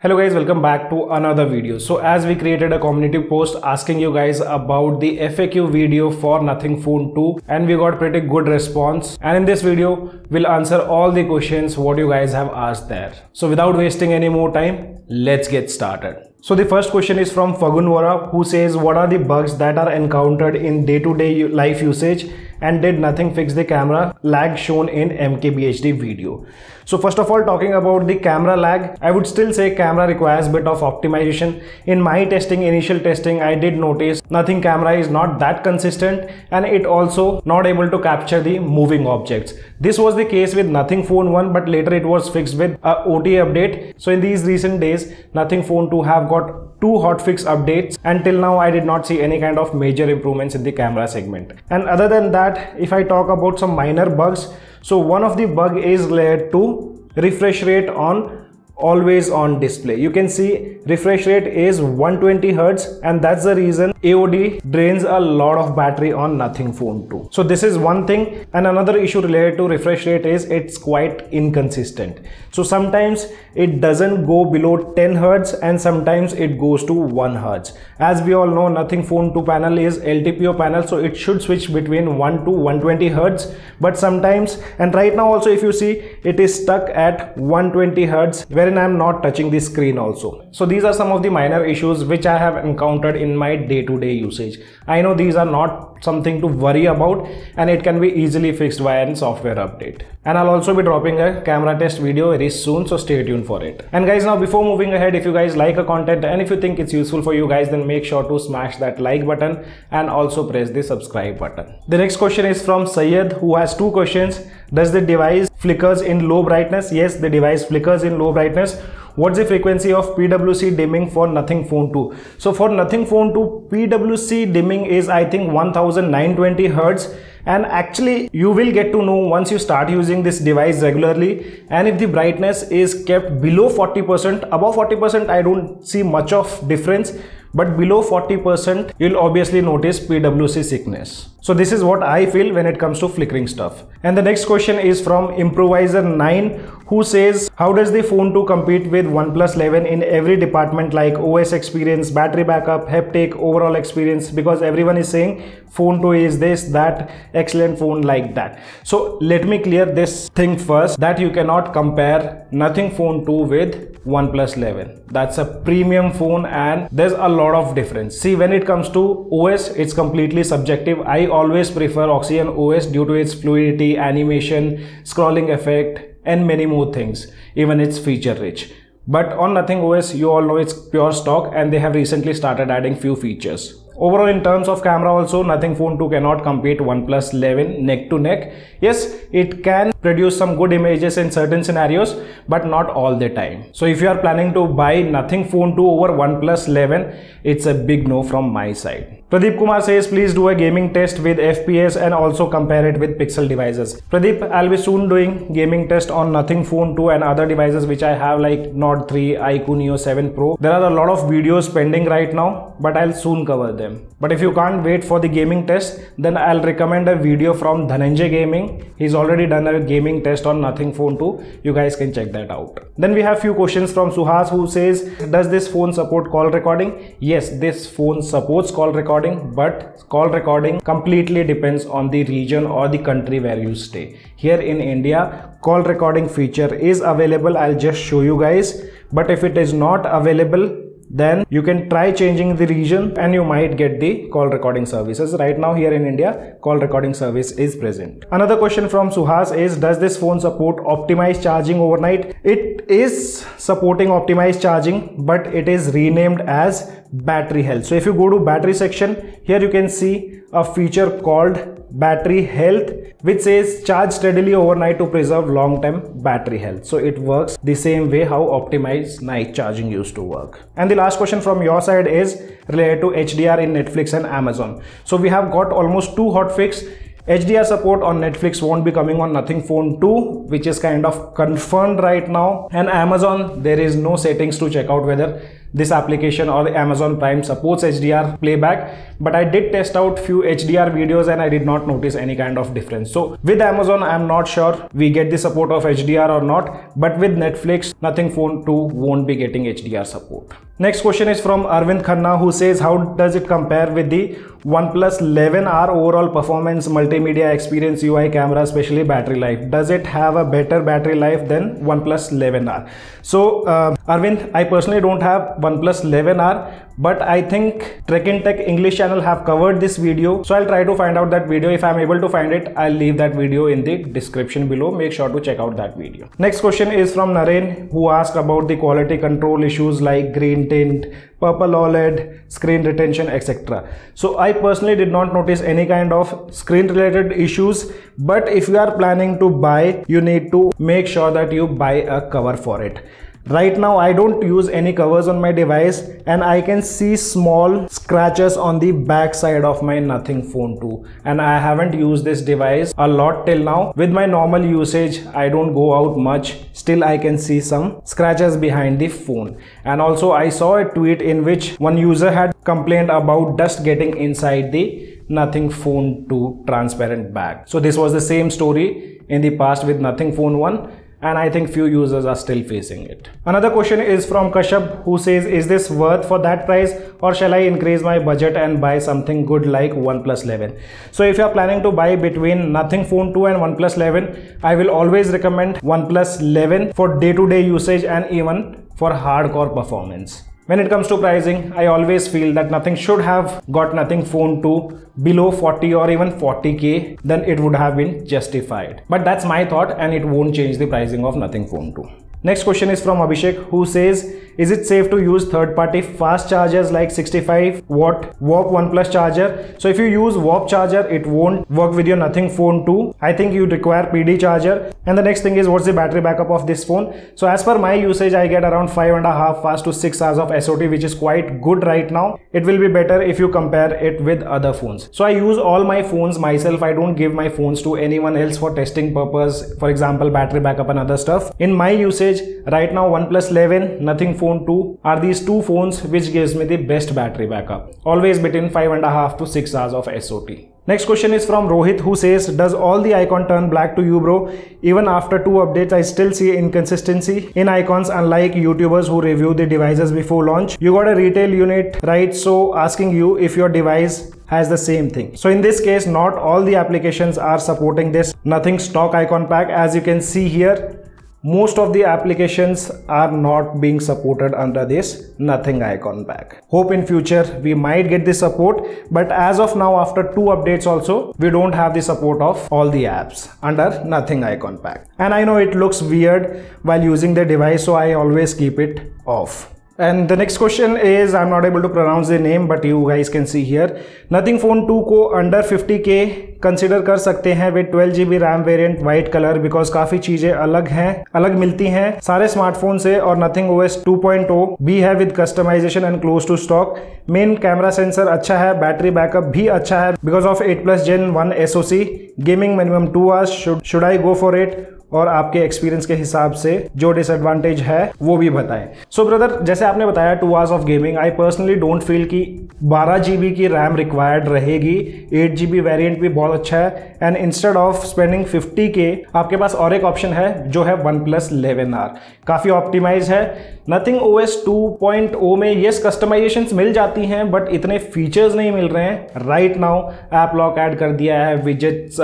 Hello guys, welcome back to another video. So as we created a community post asking you guys about the FAQ video for Nothing Phone 2 and we got pretty good response, and in this video we'll answer all the questions what you guys have asked there. So without wasting any more time, let's get started. So the first question is from Fagun Vora, who says what are the bugs that are encountered in day-to-day life usage and did nothing fix the camera lag shown in MKBHD video. So first of all, talking about the camera lag, I would still say camera requires bit of optimization. In my initial testing, I did notice Nothing camera is not that consistent and it also not able to capture the moving objects. This was the case with Nothing Phone 1, but later it was fixed with a OTA update. So in these recent days, Nothing Phone 2 have got 2 hotfix updates, and till now I did not see any kind of major improvements in the camera segment. And other than that, if I talk about some minor bugs, so one of the bug is related to refresh rate on always on display. You can see refresh rate is 120 Hz, and that's the reason AOD drains a lot of battery on Nothing Phone 2. So this is one thing, and another issue related to refresh rate is it's quite inconsistent. So sometimes it doesn't go below 10 Hz and sometimes it goes to 1 Hz. As we all know, Nothing Phone 2 panel is LTPO panel, so it should switch between 1 to 120 Hz, but sometimes, and right now also if you see, it is stuck at 120 Hz wherein I am not touching the screen also. So these are some of the minor issues which I have encountered in my day-to-day usage. I know these are not something to worry about and it can be easily fixed via a software update. And I'll also be dropping a camera test video very soon, so stay tuned for it. And guys, now before moving ahead, if you guys like a content and if you think it's useful for you guys, then make sure to smash that like button and also press the subscribe button. The next question is from Syed, who has 2 questions. Does the device flickers in low brightness? Yes, the device flickers in low brightness. What's the frequency of PWC dimming for Nothing Phone 2? So for Nothing Phone 2, PWC dimming is I think 1920 Hz. And actually you will get to know once you start using this device regularly, and if the brightness is kept below 40%, above 40% I don't see much of difference, but below 40% you'll obviously notice PWC sickness. So this is what I feel when it comes to flickering stuff. And the next question is from Improviser 9, who says how does the Phone 2 compete with OnePlus 11 in every department like OS experience, battery backup, haptic, overall experience, because everyone is saying Phone 2 is this, that, excellent phone like that. So let me clear this thing first, that you cannot compare Nothing Phone 2 with OnePlus 11. That's a premium phone and there's a lot of difference. See, when it comes to OS, it's completely subjective. I always prefer Oxygen OS due to its fluidity, animation, scrolling effect and many more things. Even it's feature rich. But on Nothing OS, you all know it's pure stock and they have recently started adding few features. Overall, in terms of camera also, Nothing Phone 2 cannot compete OnePlus 11 neck to neck. Yes, it can produce some good images in certain scenarios, but not all the time. So if you are planning to buy Nothing Phone 2 over OnePlus 11, it's a big no from my side. Pradeep Kumar says, please do a gaming test with FPS and also compare it with Pixel devices. Pradeep, I'll be soon doing gaming test on Nothing Phone 2 and other devices which I have like Nord 3, iQOO Neo 7 Pro. There are a lot of videos pending right now, but I'll soon cover them. But if you can't wait for the gaming test, then I'll recommend a video from Dhananjay Gaming. He's already done a gaming test on Nothing Phone 2. You guys can check that out. Then we have few questions from Suhas, who says, does this phone support call recording? Yes, this phone supports call recording, but call recording completely depends on the region or the country where you stay. Here in India, call recording feature is available. I'll just show you guys. But if it is not available, then you can try changing the region and you might get the call recording services. Right now here in India, call recording service is present. Another question from Suhas is, does this phone support optimized charging overnight? It is supporting optimized charging, but it is renamed as battery health. So if you go to battery section, here you can see a feature called battery health, which says charge steadily overnight to preserve long-term battery health. So it works the same way how optimized night charging used to work. And the last question from your side is related to HDR in Netflix and Amazon. So we have got almost 2 hotfix. HDR support on Netflix won't be coming on Nothing Phone 2, which is kind of confirmed right now. And Amazon, there is no settings to check out whether this application or the Amazon Prime supports HDR playback, but I did test out few HDR videos and I did not notice any kind of difference. So with Amazon, I'm not sure we get the support of HDR or not, but with Netflix, Nothing Phone 2 won't be getting HDR support. Next question is from Arvind Khanna, who says, how does it compare with the OnePlus 11R overall performance, multimedia experience, UI, camera, especially battery life? Does it have a better battery life than OnePlus 11R? So Arvind, I personally don't have OnePlus 11R, but I think Trek in Tech English channel have covered this video, so I'll try to find out that video. If I'm able to find it, I'll leave that video in the description below. Make sure to check out that video. Next question is from Naren, who asked about the quality control issues like green tint, purple OLED, screen retention, etc. So I personally did not notice any kind of screen related issues, but if you are planning to buy, you need to make sure that you buy a cover for it. Right now I don't use any covers on my device and I can see small scratches on the back side of my Nothing Phone 2, and I haven't used this device a lot till now. With my normal usage, I don't go out much, still I can see some scratches behind the phone. And also I saw a tweet in which one user had complained about dust getting inside the Nothing Phone 2 transparent bag. So this was the same story in the past with Nothing Phone 1. And I think few users are still facing it. Another question is from Kashyap, who says, is this worth for that price, or shall I increase my budget and buy something good like OnePlus 11? So if you are planning to buy between Nothing Phone 2 and OnePlus 11, I will always recommend OnePlus 11 for day-to-day usage and even for hardcore performance. When it comes to pricing, I always feel that nothing should have got Nothing Phone 2 below 40 or even 40k, then it would have been justified. But that's my thought and it won't change the pricing of Nothing Phone 2. Next question is from Abhishek, who says, is it safe to use third-party fast chargers like 65 watt Warp OnePlus charger? So if you use Warp charger, it won't work with your Nothing Phone 2. I think you require PD charger. And the next thing is, what's the battery backup of this phone? So as per my usage, I get around 5.5 hours to 6 hours of SOT, which is quite good right now. It will be better if you compare it with other phones. So I use all my phones myself. I don't give my phones to anyone else for testing purpose, for example, battery backup and other stuff. In my usage, right now OnePlus 11, Nothing Phone 2 are these two phones which gives me the best battery backup, always between 5.5 to 6 hours of SOT. Next question is from Rohit, who says, does all the icon turn black to you, bro? Even after 2 updates, I still see inconsistency in icons, unlike YouTubers who review the devices before launch. You got a retail unit, right? So asking you if your device has the same thing. So in this case, not all the applications are supporting this Nothing stock icon pack. As you can see here, most of the applications are not being supported under this Nothing icon pack. Hope in future we might get the support, but as of now, after 2 updates also, we don't have the support of all the apps under Nothing icon pack. And I know it looks weird while using the device, so I always keep it off. And the next question is, I'm not able to pronounce the name, but you guys can see here. Nothing Phone 2 को under 50k consider कर सकते हैं with 12GB RAM variant white colour, because काफी चीजें अलग मिलती हैं सारे स्मार्टफोन से, और नथिंग OS 2.0 भी है with customization and close to stock. Main camera sensor अच्छा है, बैटरी बैकअप भी अच्छा है because of 8+ Gen 1 SoC. Gaming minimum 2 hours. Should I go for it? और आपके एक्सपीरियंस के हिसाब से जो डिसएडवांटेज है वो भी बताएं. सो ब्रदर, जैसे आपने बताया 2 hours of gaming, I personally don't feel कि 12GB की रैम रिक्वायर्ड रहेगी. 8GB वेरिएंट भी बहुत अच्छा है, and instead of spending 50k आपके पास और एक ऑप्शन है जो है OnePlus 11R. काफी ऑप्टिमाइज है. नथिंग OS 2.0 में येस कस्टमाइजेशंस मिल जाती हैं, बट इतने फीचर्स नहीं मिल रहे हैं. Right now app lock add कर दिया है, widgets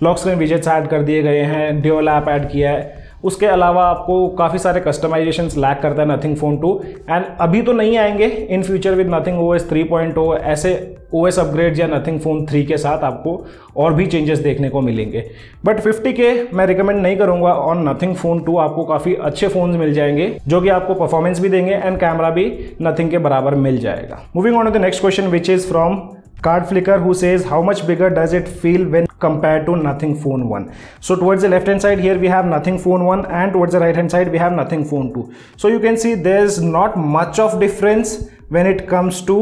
lock screen widgets add कर दिए गए हैं, ड्यूल ऐप ऐड किया है. उसके अलावा आपको काफ़ी सारे कस्टमाइजेशंस लैक करता है नथिंग फोन 2, एंड अभी तो नहीं आएंगे. In future with nothing OS 3.0 ऐसे OS अपग्रेड या नथिंग फोन 3 के साथ आपको और भी चेंजेस देखने को मिलेंगे. बट 50k मैं रिकमेंड नहीं करूंगा ऑन नथिंग फोन 2. आपको काफ़ी अच्छे फोन्स मिल जाएंगे जो कि आपको परफॉर्मेंस भी देंगे एंड कैमरा भी नथिंग के बराबर मिल जाएगा. Moving on to the next question which is from Card Flicker, who says, how much bigger does it feel when compared to Nothing Phone 1? So towards the left hand side here we have Nothing Phone 1, and towards the right hand side we have Nothing Phone 2. So you can see there's not much of difference when it comes to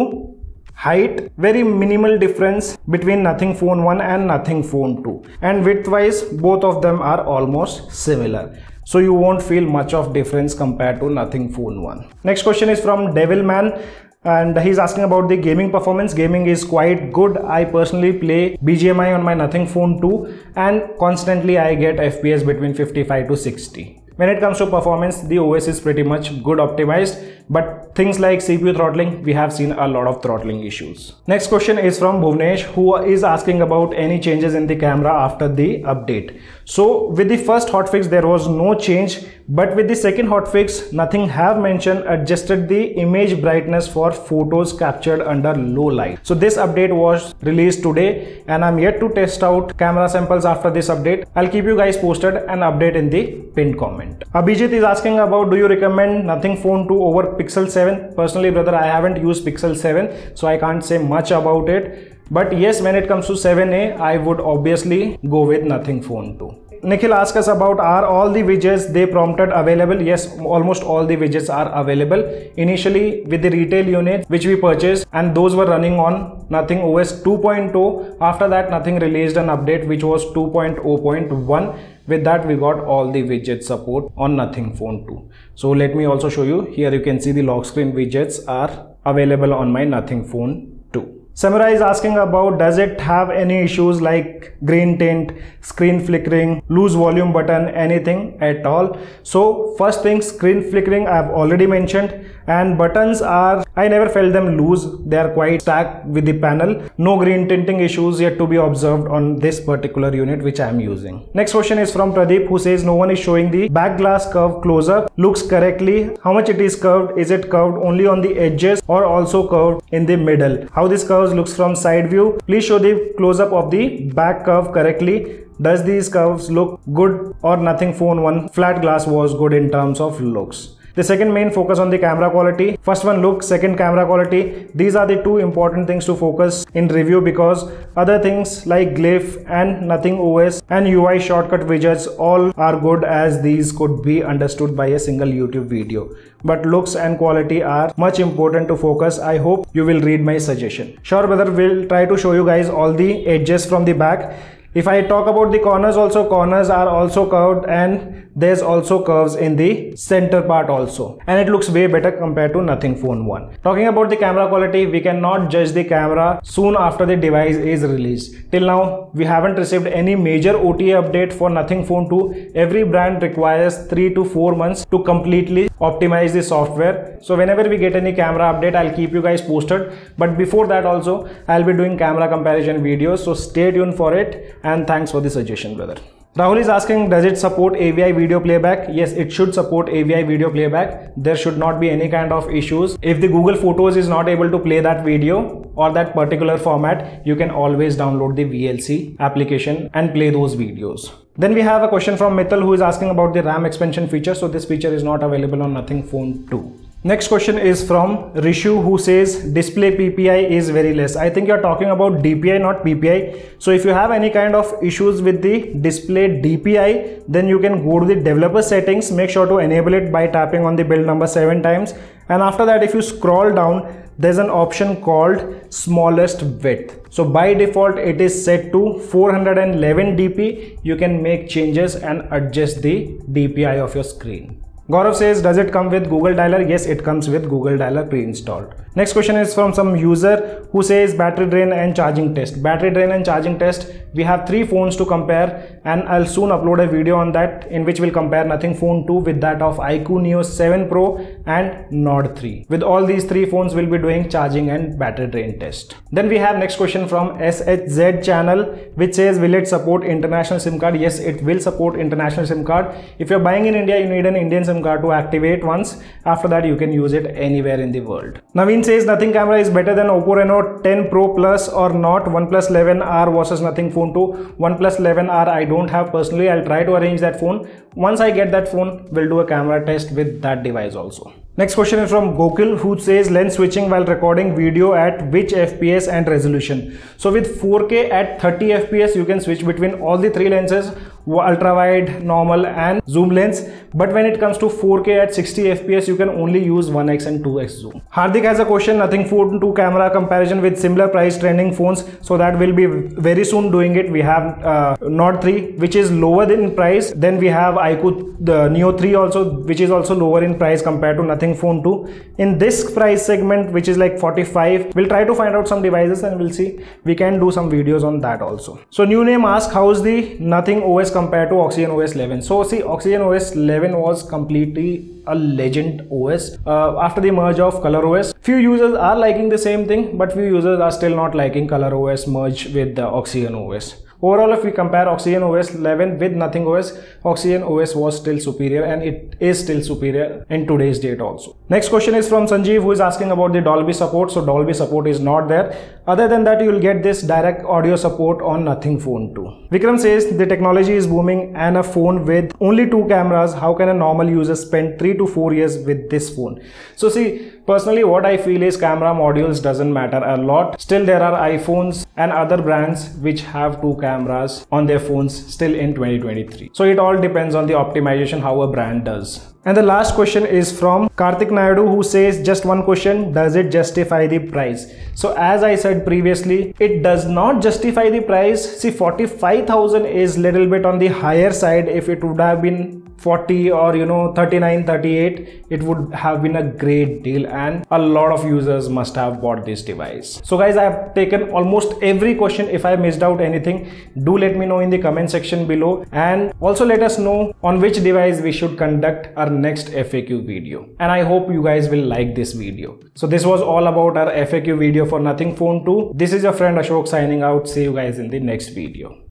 height, very minimal difference between Nothing Phone 1 and Nothing Phone 2, and width wise both of them are almost similar. So you won't feel much of difference compared to Nothing Phone 1. Next question is from Devilman, and he's asking about the gaming performance. Gaming is quite good. I personally play BGMI on my Nothing Phone 2 and constantly I get FPS between 55 to 60. When it comes to performance, the OS is pretty much good optimized, but things like CPU throttling, we have seen a lot of throttling issues. Next question is from Bhuvnesh, who is asking about any changes in the camera after the update. So with the first hotfix there was no change, but with the second hotfix, Nothing have mentioned adjusted the image brightness for photos captured under low light. So this update was released today and I'm yet to test out camera samples after this update. I'll keep you guys posted and update in the pinned comment. Abhijit is asking about, do you recommend Nothing Phone 2 over Pixel 7? Personally, brother, I haven't used Pixel 7, so I can't say much about it. But yes, when it comes to 7A, I would obviously go with Nothing Phone 2. Nikhil asked us about, are all the widgets they prompted available? Yes, almost all the widgets are available. Initially with the retail unit which we purchased, and those were running on Nothing OS 2.0. After that, Nothing released an update which was 2.0.1. With that, we got all the widget support on Nothing Phone 2. So let me also show you. Here you can see the lock screen widgets are available on my Nothing Phone 2. Samurai is asking about, does it have any issues like green tint, screen flickering, lose volume button, anything at all? So first thing, screen flickering I've already mentioned, and buttons are, I never felt them loose. They are quite stacked with the panel. No green tinting issues yet to be observed on this particular unit which I am using. Next question is from Pradeep, who says, no one is showing the back glass curve closer. Looks correctly. How much it is curved? Is it curved only on the edges or also curved in the middle? How this curves looks from side view? Please show the close-up of the back curve correctly. Does these curves look good, or Nothing Phone 1 flat glass was good in terms of looks? The second main focus on the camera quality. First one look, second camera quality. These are the two important things to focus in review, because other things like glyph and Nothing OS and UI shortcut widgets all are good, as these could be understood by a single YouTube video. But looks and quality are much important to focus. I hope you will read my suggestion. Sure brother, we'll try to show you guys all the edges from the back. If I talk about the corners also, corners are also curved, and there's also curves in the center part also, and it looks way better compared to Nothing Phone 1. Talking about the camera quality, we cannot judge the camera soon after the device is released. Till now, we haven't received any major OTA update for Nothing Phone 2. Every brand requires 3 to 4 months to completely optimize the software. So whenever we get any camera update, I'll keep you guys posted. But before that also, I'll be doing camera comparison videos, so stay tuned for it. And thanks for the suggestion, brother. Rahul is asking, does it support AVI video playback? Yes, it should support AVI video playback. There should not be any kind of issues. If the Google Photos is not able to play that video or that particular format, you can always download the VLC application and play those videos. Then we have a question from Mithal, who is asking about the RAM expansion feature. So this feature is not available on Nothing Phone 2. Next question is from Rishu, who says display PPI is very less. I think you're talking about DPI, not PPI. So if you have any kind of issues with the display DPI, then you can go to the developer settings. Make sure to enable it by tapping on the build number 7 times. And after that, if you scroll down, there's an option called smallest width. So by default, it is set to 411 dp. You can make changes and adjust the DPI of your screen. Gaurav says, does it come with Google Dialer? Yes, it comes with Google Dialer pre-installed. Next question is from some user who says battery drain and charging test. Battery drain and charging test, we have 3 phones to compare, and I'll soon upload a video on that in which we'll compare Nothing Phone 2 with that of iQOO Neo 7 Pro and Nord 3. With all these 3 phones, we'll be doing charging and battery drain test. Then we have next question from SHZ channel, which says, will it support international SIM card? Yes, it will support international SIM card. If you're buying in India, you need an Indian SIM card to activate once. After that, you can use it anywhere in the world. Naveen says, Nothing camera is better than Oppo Reno 10 Pro Plus or not? OnePlus 11R versus Nothing Phone 2. OnePlus 11R I don't have personally. I'll try to arrange that phone. Once I get that phone, we'll do a camera test with that device also. Next question is from Gokul, who says lens switching while recording video at which FPS and resolution? So with 4K at 30 FPS, you can switch between all the 3 lenses ultra wide, normal and zoom lens, but when it comes to 4K at 60 fps you can only use 1x and 2x zoom. Hardik has a question, Nothing Phone 2 camera comparison with similar price trending phones. So that will be very soon doing it. We have Nord 3 which is lower in price, then we have iQOO the Neo 3 also, which is also lower in price compared to Nothing Phone 2. In this price segment, which is like 45, we'll try to find out some devices and we'll see. We can do some videos on that also. So New Name asks, how is the Nothing OS compared to Oxygen OS 11? So see, Oxygen OS 11 was completely a legend OS after the merge of ColorOS. Few users are liking the same thing, but few users are still not liking ColorOS merge with the Oxygen OS. Overall, if we compare Oxygen OS 11 with Nothing OS, Oxygen OS was still superior and it is still superior in today's date also. Next question is from Sanjeev, who is asking about the Dolby support. So Dolby support is not there. Other than that, you will get this direct audio support on Nothing Phone 2. Vikram says the technology is booming and a phone with only 2 cameras, how can a normal user spend 3 to 4 years with this phone? So see, personally what I feel is camera modules doesn't matter a lot. Still there are iPhones and other brands which have 2 cameras on their phones still in 2023. So it all depends on the optimization how a brand does. And the last question is from Karthik Naidu, who says, just one question, does it justify the price? So as I said previously, it does not justify the price. See, 45,000 is little bit on the higher side. If it would have been 40 or 39, 38, it would have been a great deal and a lot of users must have bought this device. So guys, I have taken almost every question. If I missed out anything, do let me know in the comment section below, and also let us know on which device we should conduct our next FAQ video. And I hope you guys will like this video. So this was all about our FAQ video for Nothing Phone 2. This is your friend Ashok signing out. See you guys in the next video.